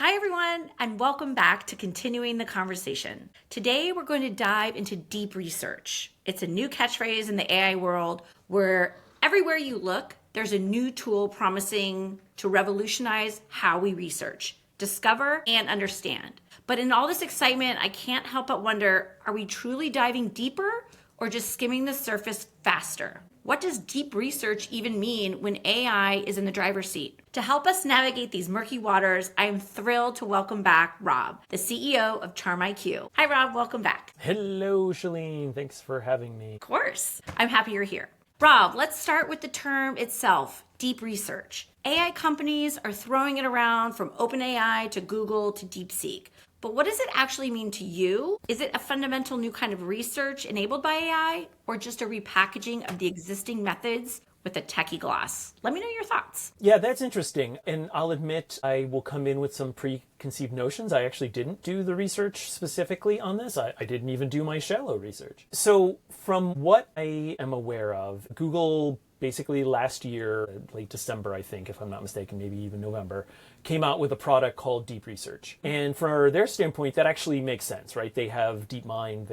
Hi, everyone, and welcome back to Continuing the Conversation. Today, we're going to dive into deep research. It's a new catchphrase in the AI world where everywhere you look, there's a new tool promising to revolutionize how we research, discover, and understand. But in all this excitement, I can't help but wonder, are we truly diving deeper or just skimming the surface faster? What does deep research even mean when AI is in the driver's seat? To help us navigate these murky waters, I am thrilled to welcome back Rob, the CEO of CharmIQ. Hi, Rob. Welcome back. Hello, Shalene. Thanks for having me. Of course. I'm happy you're here. Rob, let's start with the term itself, deep research. AI companies are throwing it around from OpenAI to Google to DeepSeek. But what does it actually mean to you? Is it a fundamental new kind of research enabled by AI or just a repackaging of the existing methods with a techie gloss? Let me know your thoughts. Yeah, that's interesting. And I'll admit I will come in with some preconceived notions. I actually didn't do the research specifically on this. I didn't even do my shallow research. So from what I am aware of, Google basically last year, late December, I think, if I'm not mistaken, maybe even November, came out with a product called Deep Research. And from their standpoint, that actually makes sense, right? They have DeepMind,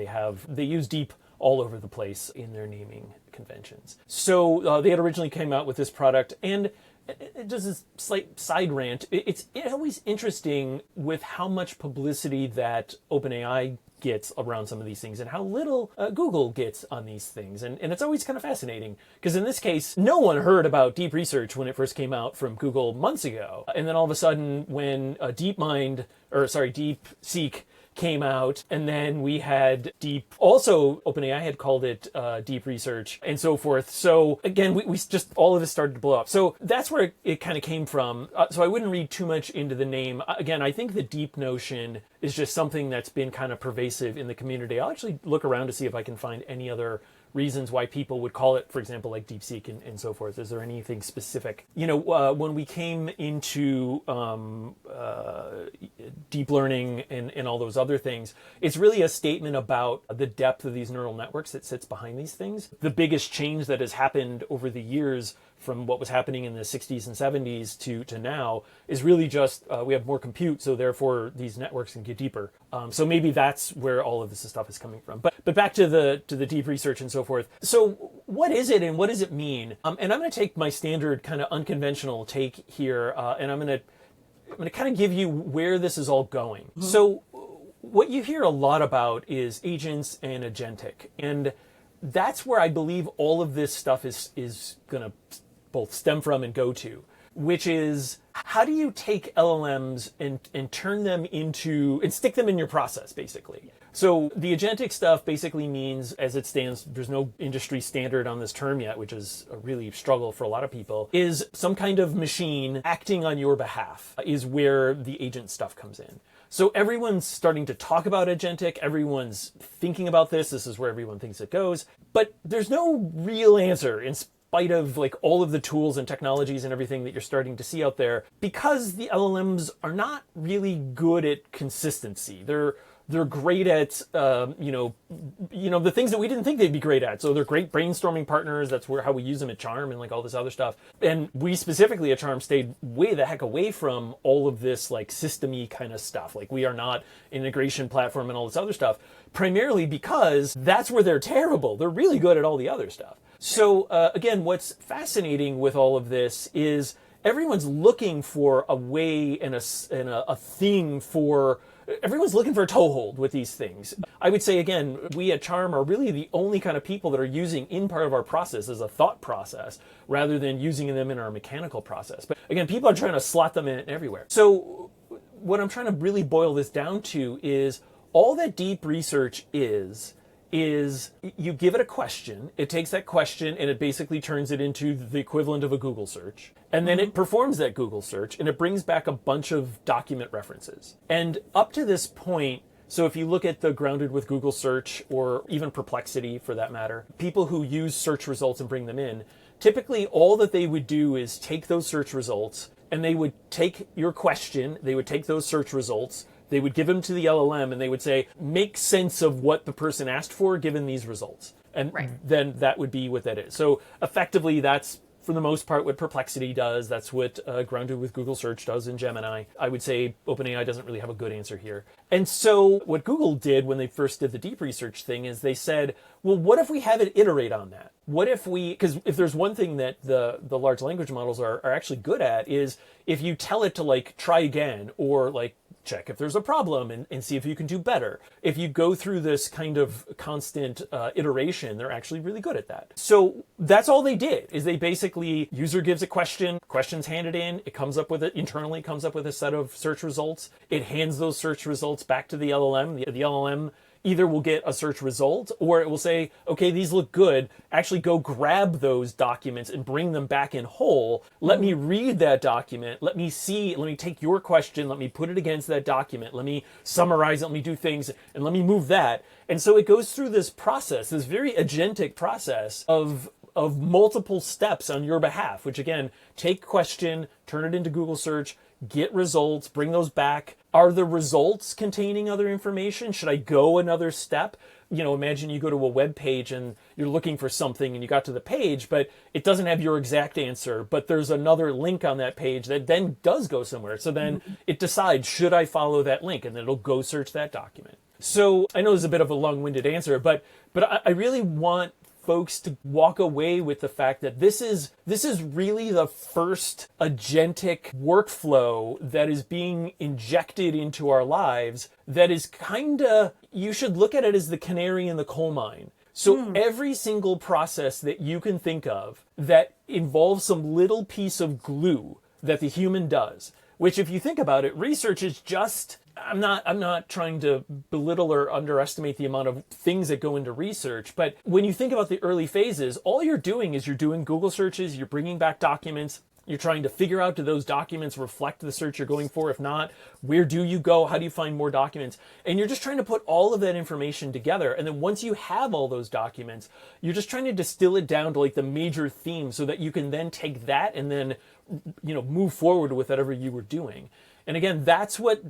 they use deep all over the place in their naming conventions. So they had originally came out with this product, and just a slight side rant, it's always interesting with how much publicity that OpenAI gets around some of these things and how little Google gets on these things. And it's always kind of fascinating because in this case, no one heard about deep research when it first came out from Google months ago. And then all of a sudden when DeepSeek came out, and then we had also OpenAI had called it deep research and so forth. So again, we just, all of this started to blow up. So that's where it kind of came from. So I wouldn't read too much into the name. Again, I think the deep notion is just something that's been kind of pervasive in the community. I'll actually look around to see if I can find any other reasons why people would call it, for example, like DeepSeek and so forth. Is there anything specific? You know, when we came into deep learning and all those other things, it's really a statement about the depth of these neural networks that sits behind these things. The biggest change that has happened over the years from what was happening in the 60s and 70s to now is really just we have more compute, so therefore these networks can get deeper. So maybe that's where all of this stuff is coming from. But back to the deep research and so forth. So what is it and what does it mean? And I'm going to take my standard kind of unconventional take here, and I'm going to kind of give you where this is all going. Mm-hmm. So what you hear a lot about is agents and agentic, and that's where I believe all of this stuff is going to both stem from and go to, which is how do you take LLMs and turn them into, and stick them in your process, basically. So the agentic stuff basically means, as it stands, there's no industry standard on this term yet, which is a really struggle for a lot of people, is some kind of machine acting on your behalf is where the agent stuff comes in. So everyone's starting to talk about agentic, everyone's thinking about this is where everyone thinks it goes, but there's no real answer in spite of like all of the tools and technologies and everything that you're starting to see out there, because the LLMs are not really good at consistency. They're great at, the things that we didn't think they'd be great at. So they're great brainstorming partners. That's how we use them at Charm and like all this other stuff. And we specifically at Charm stayed way the heck away from all of this like system-y kind of stuff. Like we are not an integration platform and all this other stuff, primarily because that's where they're terrible. They're really good at all the other stuff. So again, what's fascinating with all of this is everyone's looking for a way and a thing for. Everyone's looking for a toehold with these things. I would say, again, we at Charm are really the only kind of people that are using in part of our process as a thought process rather than using them in our mechanical process. But again, people are trying to slot them in everywhere. So what I'm trying to really boil this down to is all that deep research is you give it a question, it takes that question and it basically turns it into the equivalent of a Google search. And then it performs that Google search and it brings back a bunch of document references. And up to this point, so if you look at the grounded with Google search or even Perplexity for that matter, people who use search results and bring them in, typically all that they would do is take those search results and they would take your question, they would take those search results, they would give them to the LLM and they would say, make sense of what the person asked for given these results. And then that would be what that is. So effectively, that's for the most part what Perplexity does. That's what Grounded with Google Search does in Gemini. I would say OpenAI doesn't really have a good answer here. And so what Google did when they first did the deep research thing is they said, well, what if we have it iterate on that? What if we, because if there's one thing that the large language models are actually good at is if you tell it to like try again or like check if there's a problem and see if you can do better. If you go through this kind of constant iteration, they're actually really good at that. So that's all they did is they basically, user gives a question, questions handed in, it comes up with it internally, comes up with a set of search results. It hands those search results back to the LLM. The LLM either will get a search result or it will say, okay, these look good. Actually go grab those documents and bring them back in whole. Let me read that document. Let me see, let me take your question. Let me put it against that document. Let me summarize it. Let me do things and let me move that. And so it goes through this process, this very agentic process of multiple steps on your behalf, which again, take question, turn it into Google search, get results, bring those back. Are the results containing other information? Should I go another step? You know, imagine you go to a web page and you're looking for something and you got to the page, but it doesn't have your exact answer, but there's another link on that page that then does go somewhere. So then it decides, should I follow that link? And then it'll go search that document. So I know this is a bit of a long-winded answer, but I really want folks to walk away with the fact that this is really the first agentic workflow that is being injected into our lives that is you should look at it as the canary in the coal mine. So every single process that you can think of that involves some little piece of glue that the human does, which if you think about it, research is just, I'm not trying to belittle or underestimate the amount of things that go into research, but when you think about the early phases, all you're doing is you're doing Google searches, you're bringing back documents, you're trying to figure out, do those documents reflect the search you're going for? If not, where do you go? How do you find more documents? And you're just trying to put all of that information together. And then once you have all those documents, you're just trying to distill it down to like the major themes so that you can then take that and then, move forward with whatever you were doing. And again, that's what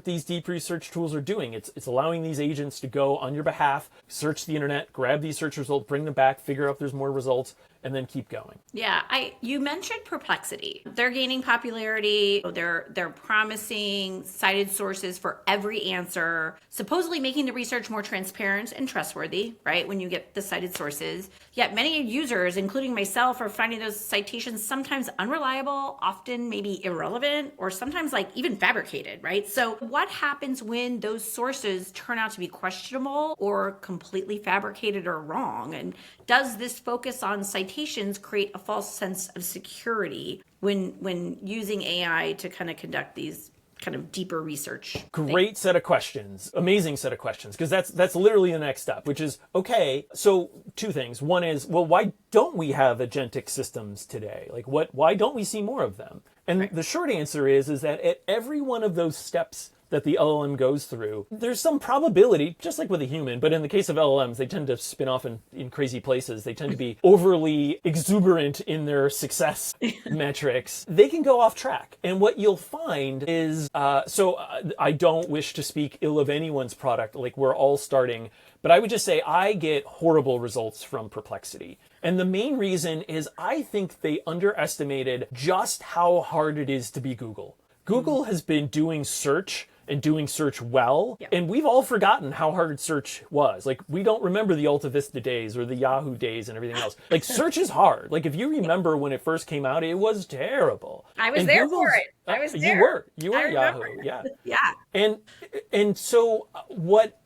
these deep research tools are doing. It's allowing these agents to go on your behalf, search the internet, grab these search results, bring them back, figure out if there's more results, and then keep going. Yeah, you mentioned Perplexity. They're gaining popularity. They're promising cited sources for every answer, supposedly making the research more transparent and trustworthy, right? When you get the cited sources. Yet many users, including myself, are finding those citations sometimes unreliable, often maybe irrelevant, or sometimes like even fabricated, right? So what happens when those sources turn out to be questionable or completely fabricated or wrong? And does this focus on citations create a false sense of security when using AI to kind of conduct these kind of deeper research? Great set of questions. Amazing set of questions. Because that's literally the next step, which is, okay, so two things. One is, well, why don't we have agentic systems today? Like why don't we see more of them? And the short answer is that at every one of those steps that the LLM goes through, there's some probability, just like with a human, but in the case of LLMs, they tend to spin off in crazy places. They tend to be overly exuberant in their success metrics. They can go off track. And what you'll find is, I don't wish to speak ill of anyone's product, like we're all starting, but I would just say I get horrible results from Perplexity. And the main reason is I think they underestimated just how hard it is to be Google. Google has been doing search and doing search well. Yeah. And we've all forgotten how hard search was. Like, we don't remember the AltaVista days or the Yahoo days and everything else. Like, search is hard. Like, if you remember when it first came out, it was terrible. I was there for it. I was there. You were Yahoo. Yeah. Yeah. And so what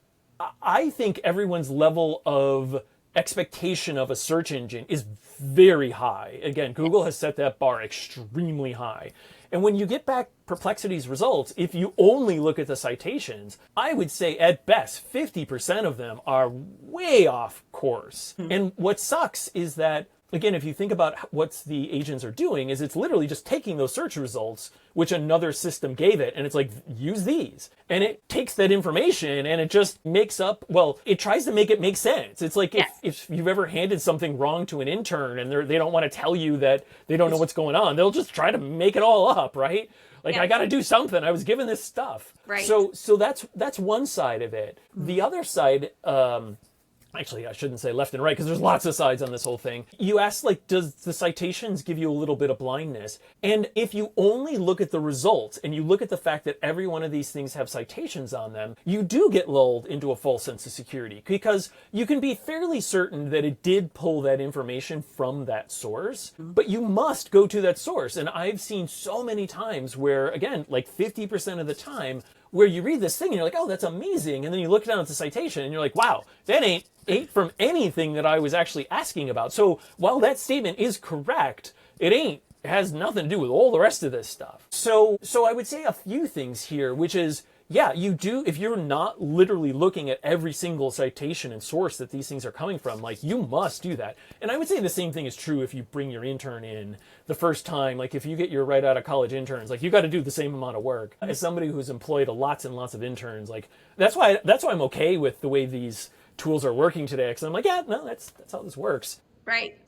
I think everyone's level of expectation of a search engine is very high. Again, Google has set that bar extremely high. And when you get back Perplexity's results, if you only look at the citations, I would say at best 50% of them are way off course. Mm-hmm. And what sucks is that, again, if you think about what the agents are doing, is it's literally just taking those search results, which another system gave it, and it's like, use these. And it takes that information and it just it tries to make it make sense. It's like if you've ever handed something wrong to an intern and they don't want to tell you that they don't know what's going on, they'll just try to make it all up, right? Like, I got to do something. I was given this stuff. Right. So that's one side of it. Mm-hmm. The other side, Actually, I shouldn't say left and right because there's lots of sides on this whole thing. You asked, like, does the citations give you a little bit of blindness? And if you only look at the results and you look at the fact that every one of these things have citations on them, you do get lulled into a false sense of security because you can be fairly certain that it did pull that information from that source, but you must go to that source. And I've seen so many times where, again, like 50% of the time, where you read this thing and you're like, oh, that's amazing. And then you look down at the citation and you're like, wow, that ain't from anything that I was actually asking about. So while that statement is correct, it has nothing to do with all the rest of this stuff. So I would say a few things here, which is, yeah, you do, if you're not literally looking at every single citation and source that these things are coming from, like, you must do that. And I would say the same thing is true if you bring your intern in the first time. Like, if you get your right out of college interns, like, you got to do the same amount of work as somebody who's employed lots and lots of interns. Like, that's why I'm okay with the way these tools are working today, because I'm like, yeah, no, that's how this works. Right.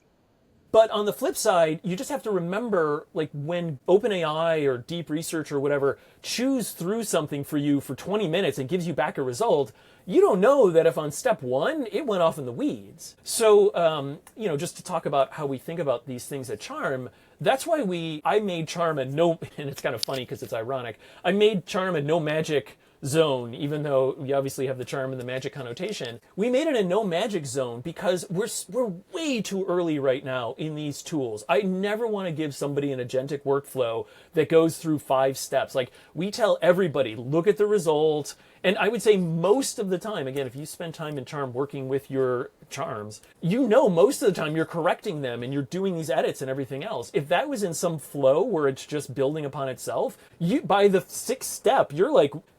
But on the flip side, you just have to remember, like, when OpenAI or Deep Research or whatever chews through something for you for 20 minutes and gives you back a result, you don't know that if on step one, it went off in the weeds. So, just to talk about how we think about these things at Charm, that's why I made Charm and it's kind of funny because it's ironic, I made Charm a no magic zone, even though we obviously have the charm and the magic connotation. We made it a no magic zone because we're way too early right now in these tools. I never want to give somebody an agentic workflow that goes through 5 steps. Like, we tell everybody, look at the result. And I would say most of the time, again, if you spend time in Charm working with your charms, most of the time you're correcting them and you're doing these edits and everything else. If that was in some flow where it's just building upon itself, by the 6th step,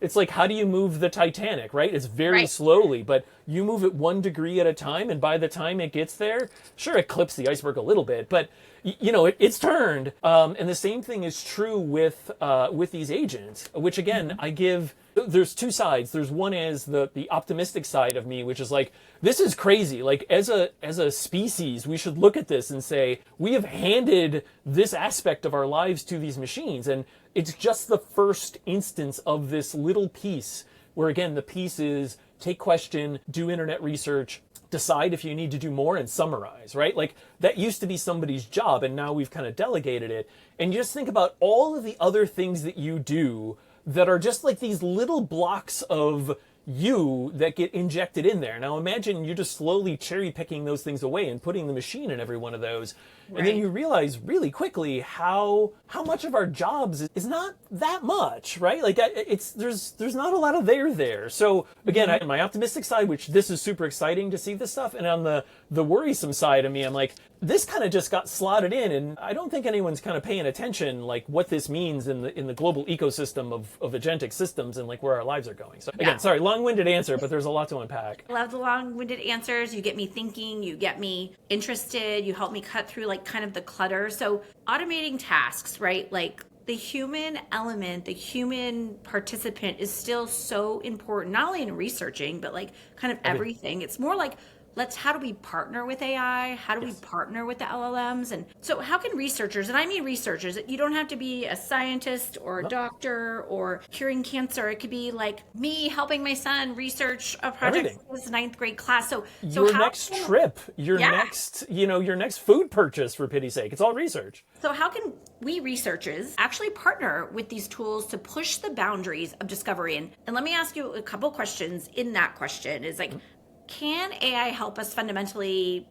it's like, how do you move the Titanic, right? It's very slowly, but you move it 1 degree at a time, and by the time it gets there, sure, it clips the iceberg a little bit, but it's turned. And the same thing is true with these agents, which again, there's 2 sides. There's one is the optimistic side of me, which is like, this is crazy. Like, as a species, we should look at this and say, we have handed this aspect of our lives to these machines. And it's just the first instance of this little piece where, again, the piece is take question, do internet research, decide if you need to do more, and summarize, right? Like, that used to be somebody's job, and now we've kind of delegated it. And you just think about all of the other things that you do that are just like these little blocks of you that get injected in there. Now imagine you're just slowly cherry picking those things away and putting the machine in every one of those. Right. And then you realize really quickly how much of our jobs is not that much, right? Like, there's not a lot of there. So again, on my optimistic side, which this is super exciting to see this stuff, and on the worrisome side of me, I'm like, this kind of just got slotted in, and I don't think anyone's kind of paying attention, like, what this means in the global ecosystem of agentic systems and like where our lives are going. So again, sorry, long-winded answer, but there's a lot to unpack. I love the long-winded answers. You get me thinking, you get me interested, you help me cut through like kind of the clutter. So automating tasks, right? Like, the human element, the human participant is still so important, not only in researching, but like kind of everything. It's more like, how do we partner with AI? How do we partner with the LLMs? And so how can researchers, and I mean researchers, you don't have to be a scientist or a doctor or curing cancer. It could be like me helping my son research a project for his 9th grade class. So your next trip, your next food purchase, for pity's sake, it's all research. So how can we researchers actually partner with these tools to push the boundaries of discovery? And let me ask you a couple questions in that question is like, can AI help us fundamentally,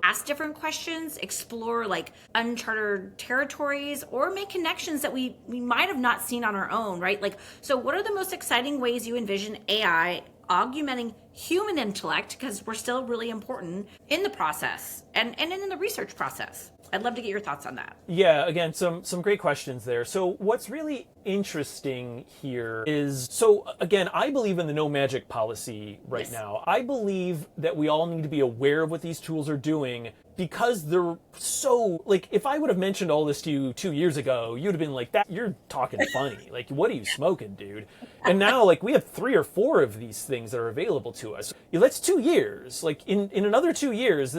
ask different questions, explore like uncharted territories, or make connections that we might have not seen on our own, right? Like, so what are the most exciting ways you envision AI augmenting human intellect, because we're still really important in the process and in the research process? I'd love to get your thoughts on that. Yeah, again, some great questions there. So what's really interesting here is, again, I believe in the no magic policy right now. I believe that we all need to be aware of what these tools are doing because they're so, like, if I would have mentioned all this to you 2 years ago, you'd have been like, that you're talking funny. Like, what are you smoking, dude? And now, like, we have 3 or 4 of these things that are available to us. Yeah, that's 2 years. Like, in another 2 years,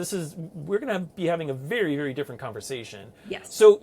we're going to be having a very, very different conversation. Yes. So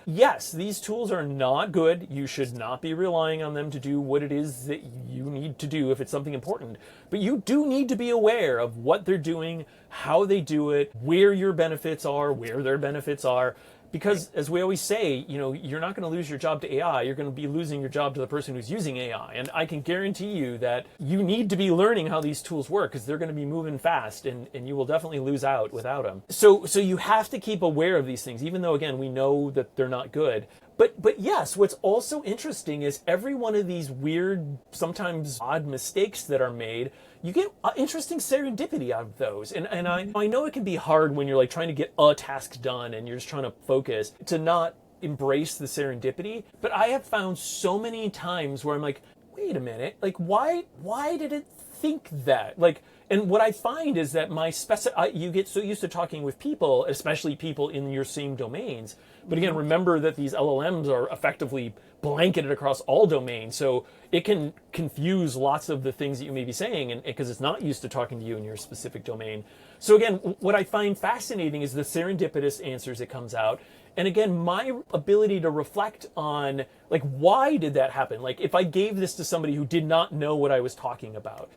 yes, these tools are not good. You should not be relying on them to do what it is that you need to do if it's something important. But you do need to be aware of what they're doing, how they do it, where your benefits are, where their benefits are. Because as we always say, you're not going to lose your job to AI. You're going to be losing your job to the person who's using AI. And I can guarantee you that you need to be learning how these tools work, because they're going to be moving fast, and you will definitely lose out without them. So you have to keep aware of these things, even though, again, we know that they're not good. But yes, what's also interesting is every one of these weird, sometimes odd mistakes that are made, you get interesting serendipity out of those. And I know it can be hard when you're like trying to get a task done and you're just trying to focus to not embrace the serendipity. But I have found so many times where I'm like, wait a minute, like why did it think that? Like, and what I find is that you get so used to talking with people, especially people in your same domains. But again, remember that these LLMs are effectively blanketed across all domains. So it can confuse lots of the things that you may be saying, and because it's not used to talking to you in your specific domain. So again, what I find fascinating is the serendipitous answers that comes out. And again, my ability to reflect on, like, why did that happen? Like, if I gave this to somebody who did not know what I was talking about,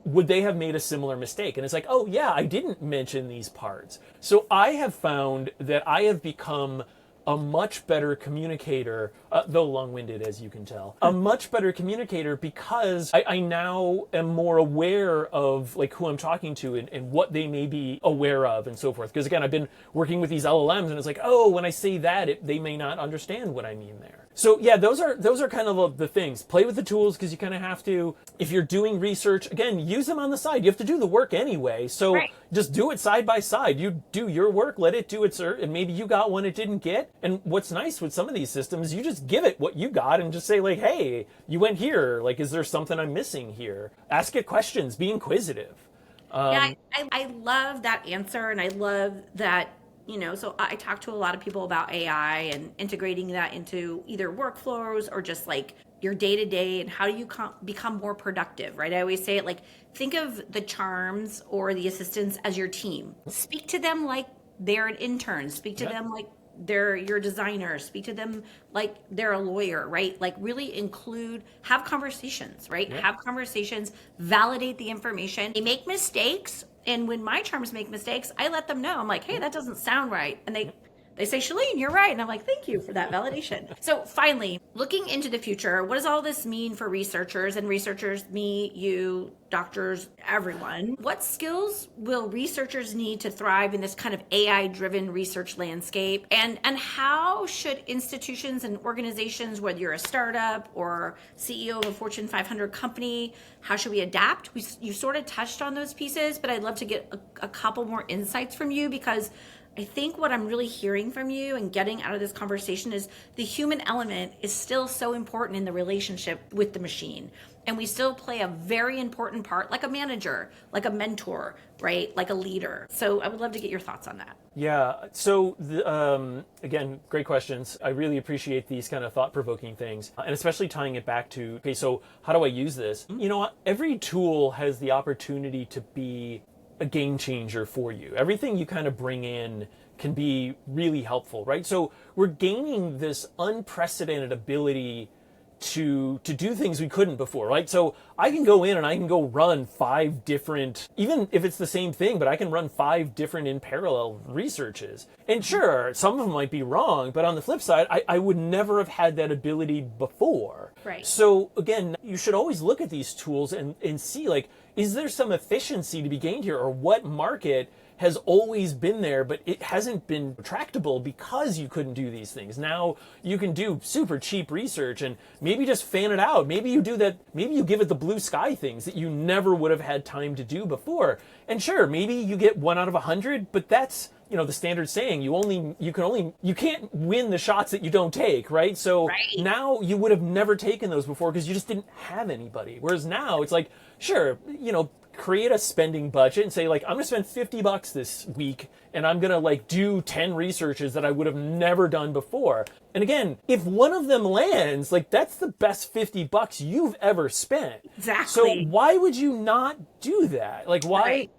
would they have made a similar mistake? And it's like, oh yeah, I didn't mention these parts. So I have found that I have become a much better communicator, though long-winded, as you can tell, a much better communicator because I now am more aware of like who I'm talking to and what they may be aware of and so forth. Because again, I've been working with these LLMs and it's like, oh, when I say that, they may not understand what I mean there. So yeah, those are kind of the things. Play with the tools because you kind of have to. If you're doing research, again, use them on the side. You have to do the work anyway. So just do it side by side. You do your work, let it do its work, and maybe you got one it didn't get. And what's nice with some of these systems, you just give it what you got and just say like, hey, you went here. Like, is there something I'm missing here? Ask it questions. Be inquisitive. Yeah, I love that answer, and I love that. So I talk to a lot of people about AI and integrating that into either workflows or just like your day to day and how do you become more productive, right? I always say it like, think of the charms or the assistants as your team. Speak to them like they're an intern. Speak to them like they're your designer. Speak to them like they're a lawyer, right? Like really have conversations, right? Have conversations, validate the information. They make mistakes. And when my charms make mistakes, I let them know. I'm like, hey, that doesn't sound right. And they say, Shalene, you're right. And I'm like, thank you for that validation. So finally, looking into the future, what does all this mean for researchers? And researchers, me, you, doctors, everyone. What skills will researchers need to thrive in this kind of AI-driven research landscape? And how should institutions and organizations, whether you're a startup or CEO of a Fortune 500 company, how should we adapt? You sort of touched on those pieces, but I'd love to get a couple more insights from you, because I think what I'm really hearing from you and getting out of this conversation is the human element is still so important in the relationship with the machine. And we still play a very important part, like a manager, like a mentor, right? Like a leader. So I would love to get your thoughts on that. Yeah. So again, great questions. I really appreciate these kind of thought-provoking things, and especially tying it back to, okay, so how do I use this? You know what? Every tool has the opportunity to be a game changer for you. Everything you kind of bring in can be really helpful, right? So we're gaining this unprecedented ability to do things we couldn't before, right? So I can go in and I can go run 5 different, even if it's the same thing, but I can run 5 different in parallel researches. And sure, some of them might be wrong, but on the flip side, I would never have had that ability before. Right. So again, you should always look at these tools and see, like, is there some efficiency to be gained here, or what market has always been there, but it hasn't been tractable because you couldn't do these things. Now you can do super cheap research and maybe just fan it out. Maybe you do that. Maybe you give it the blue sky things that you never would have had time to do before. And sure, maybe you get 1 out of 100, but that's, the standard saying, you can't win the shots that you don't take, right? So now you would have never taken those before because you just didn't have anybody. Whereas now it's like, sure, create a spending budget and say like, I'm gonna spend $50 this week and I'm gonna like do 10 researches that I would have never done before. And again, if one of them lands, like that's the best $50 you've ever spent. Exactly. So why would you not do that? Like why? Right.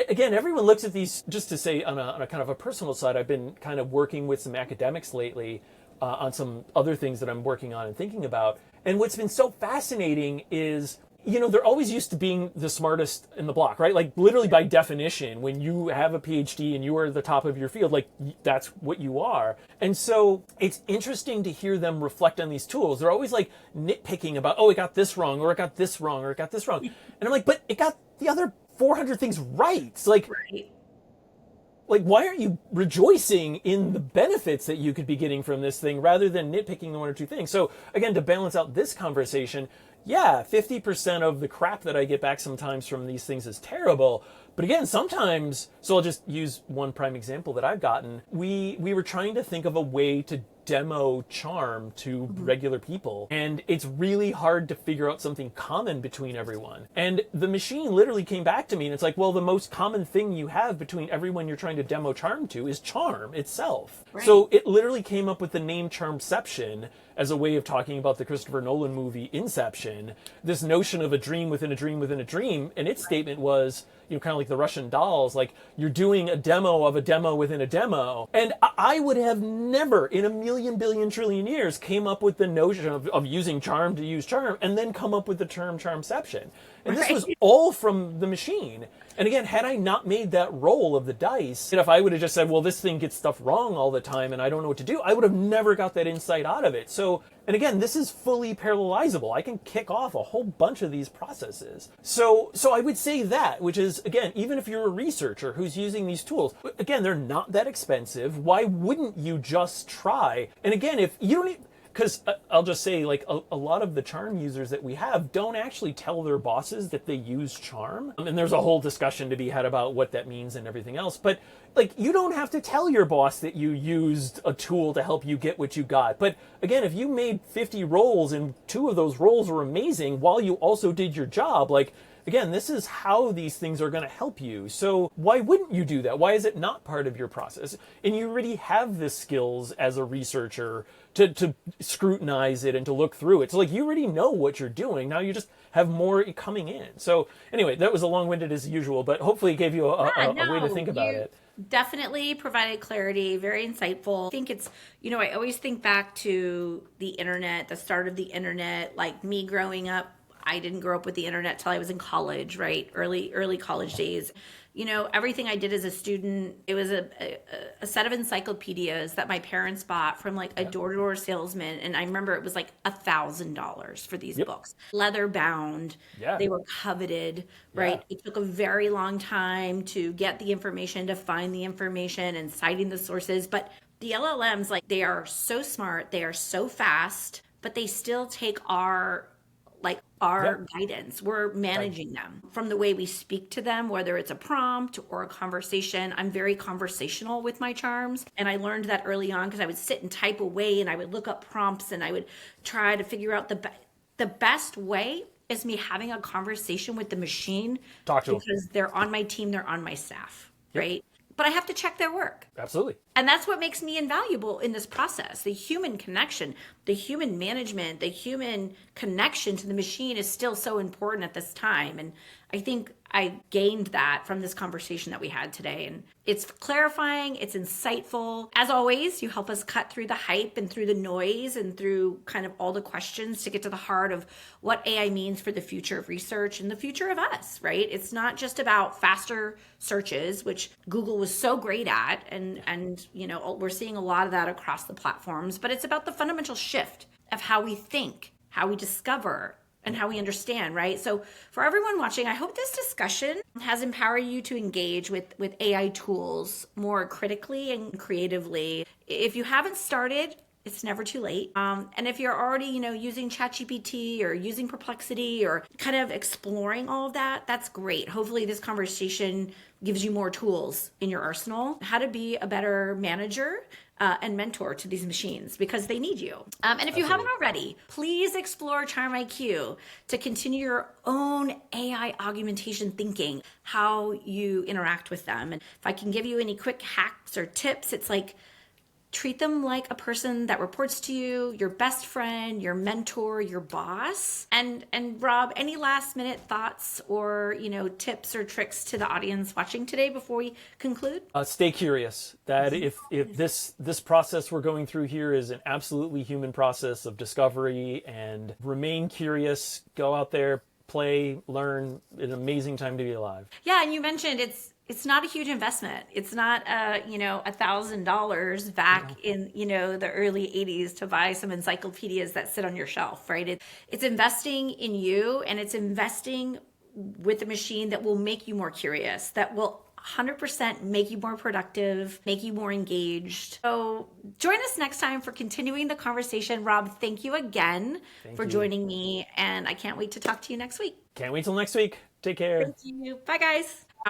Again, everyone looks at these, just to say on a kind of a personal side, I've been kind of working with some academics lately on some other things that I'm working on and thinking about. And what's been so fascinating is, they're always used to being the smartest in the block, right? Like literally by definition, when you have a PhD and you are the top of your field, like that's what you are. And so it's interesting to hear them reflect on these tools. They're always like nitpicking about, oh, it got this wrong, or it got this wrong, or it got this wrong. And I'm like, but it got the other 400 things right. It's like, Right. like, why aren't you rejoicing in the benefits that you could be getting from this thing rather than nitpicking the one or two things? So again, to balance out this conversation, yeah, 50% of the crap that I get back sometimes from these things is terrible. But again, sometimes, so I'll just use one prime example that I've gotten. We were trying to think of a way to demo charm to regular people, and it's really hard to figure out something common between everyone. And the machine literally came back to me and it's like, well, the most common thing you have between everyone you're trying to demo charm to is charm itself. Right. So it literally came up with the name Charmception as a way of talking about the Christopher Nolan movie Inception, this notion of a dream within a dream within a dream. And its statement was, kind of like the Russian dolls, like you're doing a demo of a demo within a demo. And I would have never in a million, billion, trillion years came up with the notion of using charm to use charm and then come up with the term Charmception. And this was all from the machine. And again, had I not made that roll of the dice, and if I would have just said, well, this thing gets stuff wrong all the time and I don't know what to do, I would have never got that insight out of it. So, and again, this is fully parallelizable. I can kick off a whole bunch of these processes. So I would say that, which is, again, even if you're a researcher who's using these tools, again, they're not that expensive. Why wouldn't you just try? And again, if you don't, because I'll just say, like, a lot of the charm users that we have don't actually tell their bosses that they use charm. And there's a whole discussion to be had about what that means and everything else. But, like, you don't have to tell your boss that you used a tool to help you get what you got. But, again, if you made 50 rolls and 2 of those rolls were amazing while you also did your job, like, again, this is how these things are going to help you. So why wouldn't you do that? Why is it not part of your process? And you already have the skills as a researcher to scrutinize it and to look through it. So like you already know what you're doing. Now you just have more coming in. So anyway, that was a long-winded as usual, but hopefully it gave you a way to think about it. Definitely provided clarity, very insightful. I think it's, I always think back to the internet, the start of the internet, like me growing up. I didn't grow up with the internet till I was in college, right? Early college days. Everything I did as a student, it was a set of encyclopedias that my parents bought from like a door-to-door salesman. And I remember it was like $1,000 for these books. Leather bound. Yeah. They were coveted, right? Yeah. It took a very long time to get the information, to find the information and citing the sources. But the LLMs, like they are so smart, they are so fast, but they still take our guidance. We're managing them from the way we speak to them, whether it's a prompt or a conversation. I'm very conversational with my charms. And I learned that early on because I would sit and type away and I would look up prompts and I would try to figure out the best way is me having a conversation with the machine. Talk to them. Because they're on my team, they're on my staff, right? But I have to check their work. Absolutely. And that's what makes me invaluable in this process. The human connection, the human management, the human connection to the machine is still so important at this time. And I think I gained that from this conversation that we had today. And it's clarifying, it's insightful. As always, you help us cut through the hype and through the noise and through kind of all the questions to get to the heart of what AI means for the future of research and the future of us, right? It's not just about faster searches, which Google was so great at. And we're seeing a lot of that across the platforms, but it's about the fundamental shift of how we think, how we discover, and how we understand, right? So for everyone watching, I hope this discussion has empowered you to engage with AI tools more critically and creatively. If you haven't started, it's never too late. And if you're already, using ChatGPT or using Perplexity or kind of exploring all of that, that's great. Hopefully this conversation gives you more tools in your arsenal, how to be a better manager and mentor to these machines because they need you. And if you haven't already, please explore CharmIQ to continue your own AI augmentation thinking, how you interact with them. And if I can give you any quick hacks or tips, it's like, treat them like a person that reports to you, your best friend, your mentor, your boss. And Rob, any last minute thoughts or, tips or tricks to the audience watching today before we conclude? Stay curious. That if this process we're going through here is an absolutely human process of discovery, and remain curious, go out there, play, learn. An amazing time to be alive. Yeah, and you mentioned it's not a huge investment. It's not $1,000 back in the early 80s to buy some encyclopedias that sit on your shelf, right? It's investing in you, and it's investing with a machine that will make you more curious, that will 100% make you more productive, make you more engaged. So join us next time for continuing the conversation. Rob, thank you again for joining me, and I can't wait to talk to you next week. Can't wait till next week. Take care. Thank you. Bye, guys.